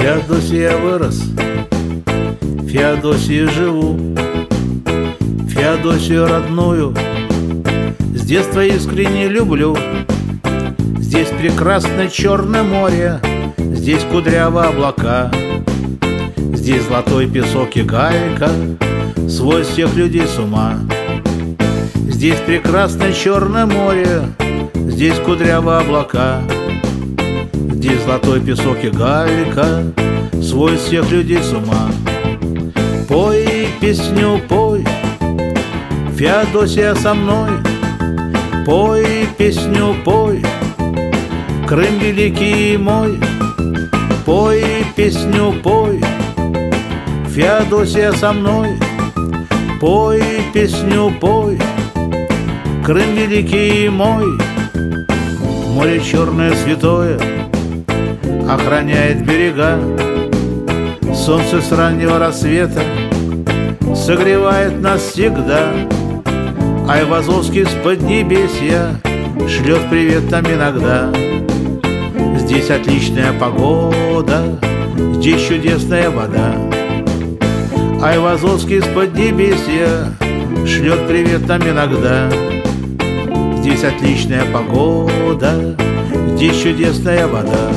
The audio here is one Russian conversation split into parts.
Феодосии я вырос, в Феодосии живу, Феодосию родную с детства искренне люблю. Здесь прекрасное Черное море, здесь кудрявые облака, здесь золотой песок и галька сводит всех людей с ума. Здесь прекрасное Черное море, здесь кудрявые облака, здесь золотой песок и галька сводит всех людей с ума. Пой песню, пой, Феодосия со мной, пой песню, пой, Крым великий мой. Пой песню, пой, Феодосия со мной, пой песню, пой, Крым великий мой. Море черное святое охраняет берега, солнце с раннего рассвета согревает нас всегда, Айвазовский с поднебесья шлет привет нам иногда. Здесь отличная погода, здесь чудесная вода, Айвазовский с поднебесья шлет привет нам иногда. Здесь отличная погода, здесь чудесная вода.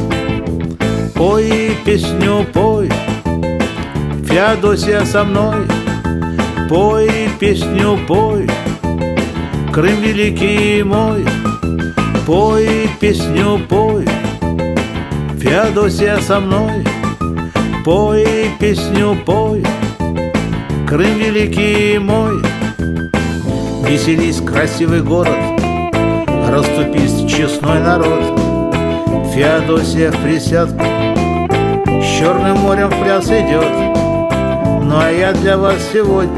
Пой песню, пой, Феодосия со мной, пой песню, пой, Крым великий мой. Пой песню, пой, Феодосия со мной, пой песню, пой, Крым великий мой. Веселись, красивый город, расступись, честной народ. Феодосия в присядку с Черным морем в пляс идет. Ну а я для вас сегодня